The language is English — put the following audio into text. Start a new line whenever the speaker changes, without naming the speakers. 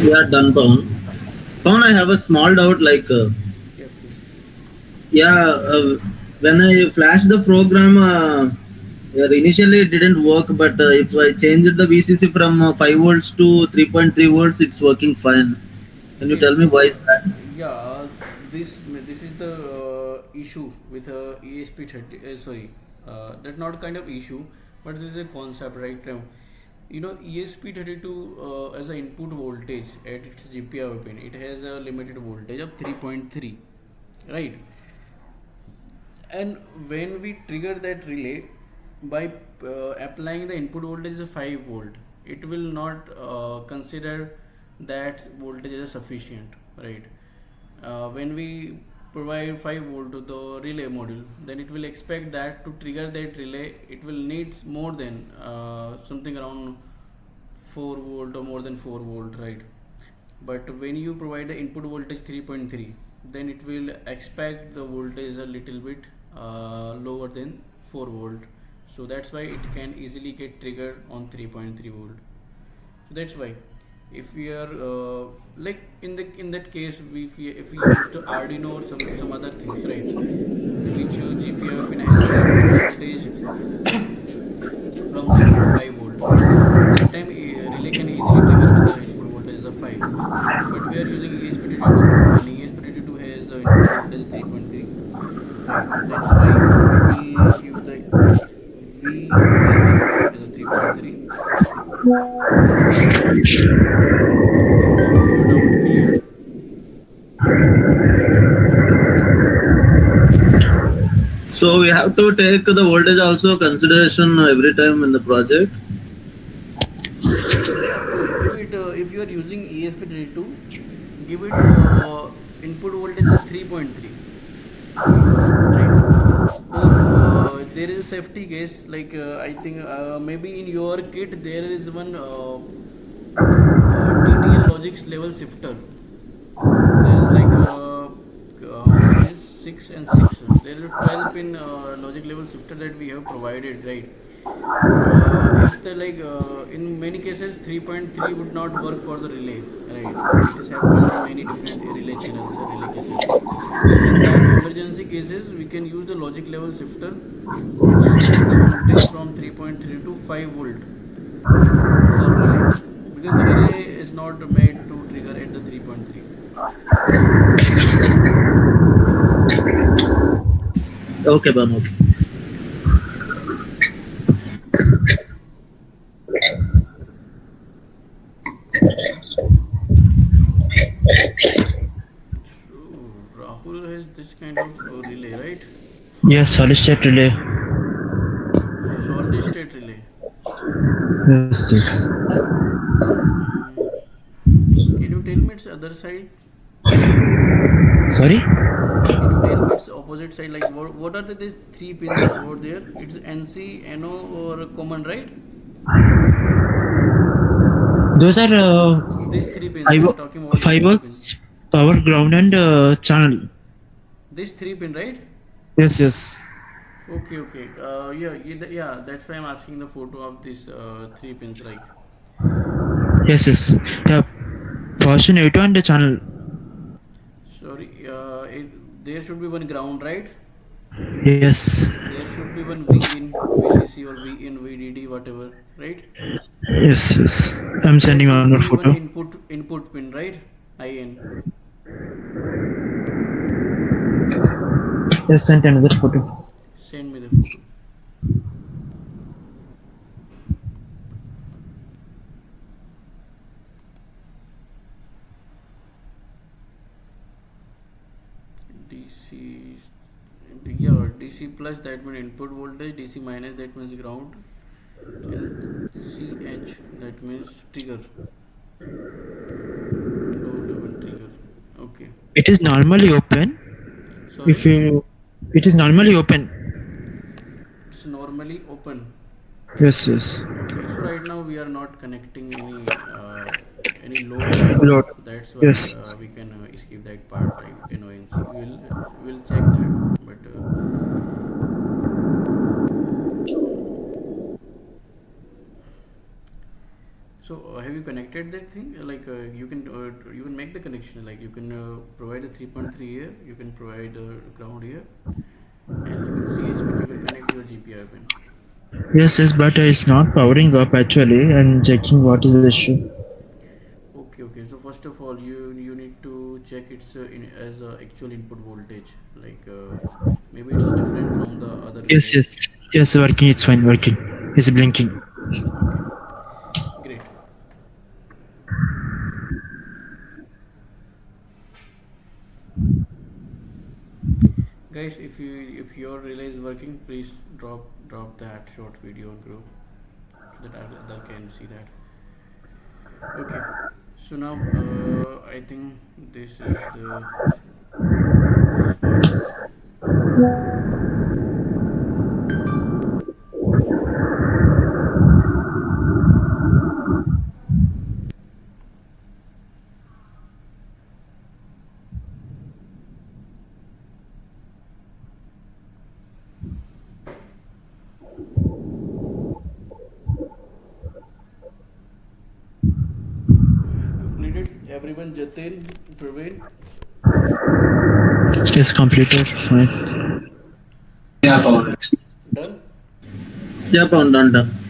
Yeah, done, Pawan. Pawan, I have a small doubt.
Yeah, please.
Yeah, when I flashed the program, yeah, initially it didn't work. But if I changed the VCC from 5 volts to 3.3 volts, it's working fine. Can you tell
Yes,
me why is that?
yeah. This is the issue with ESP30. Sorry, that's not kind of issue, but this is a concept, right? ESP32 as an input voltage at its GPIO pin, it has a limited voltage of 3.3, right? And when we trigger that relay by applying the input voltage of 5 volt, it will not consider that voltage as sufficient, right? When we provide 5 volt to the relay module, then it will expect that to trigger that relay it will need more than something around 4 volt or more than 4 volt, right? But when you provide the input voltage 3.3, then it will expect the voltage a little bit lower than 4 volt, so that's why it can easily get triggered on 3.3 volt. So that's why if we are like in that case, if we use the Arduino or some other things, right, which GPIO pin has an input voltage from 0 to 5 volt, that time relay can easily trigger with the input voltage of 5. But we are using ESP32, and ESP32 has the input voltage 3.3, right? So that's why we will use the VIN pin as a 3.3. Hope your doubt clear.
So we have to take the voltage also consideration every time in the project.
Yeah, give it if you are using ESP32, give it input voltage is 3.3, right? Or there is a safety case, like I think maybe in your kit there is one TTL logics level shifter. There is like how many pins? 6 and 6. There is a 12 pin logic level shifter that we have provided, right? If the like in many cases 3.3 would not work for the relay, right? It has happened in many different relay channels or relay cases. So in that emergency cases, we can use the logic level shifter, which shifts the voltage from 3.3 to 5 volt for relay, because the relay is not made to trigger at the 3.3.
Okay, Pawan. Okay.
Yep. So Rahul has this kind of relay, right?
Yes, solid state relay.
Solid state relay.
Yes, yes.
Mm. Can you tell me its other side?
Sorry?
Can you tell me its opposite side? Like what are these three pins over there? It's NC, NO, or common, right?
Those are
These three pins. I
five,
am talking about these three pins.
fibers, power, ground, and channel.
These three pin, right?
Yes, yes.
Okay, okay. Yeah, yeah. That's why I'm asking the photo of these three pins. Like,
Yes, yes. Yeah, position A2 and the channel.
sorry. There should be one ground, right?
Yes.
There should be one V in VCC or V in VDD, whatever, right?
Yes, yes. I'm
There
sending
should
another
be one
photo.
input pin, right? IN.
Yes, sent another photo.
Send me the photo. DC, yeah, DC plus that means input voltage, DC minus that means ground, and CH that means trigger, low level trigger. Okay.
It is normally open. If
Sorry,
you, it is normally open.
it's normally open.
Yes, yes.
Okay, so right now we are not connecting any load, right?
Load.
So that's why
Yes.
we can skip that part, right? Annoyance. We'll check that, but So have you connected that thing? You can make the connection. Like you can provide a 3.3 here. You can provide ground here, and you can CH pin. You can connect your GPIO pin.
Yes, but it's not powering up actually, and checking what is the issue.
Okay, okay. So first of all, you need to check its as a actual input voltage. Maybe it's different from the other
Yes,
relays.
yes, yes, working. It's fine, working. It's blinking.
Okay, great. Guys, if your relay is working, please drop that short video on group so that other can see that. Okay. So now I think this is fine. Completed. Everyone, Jatin, Praveen,
Yes, completed. Fine.
done.
Yeah, pound on done.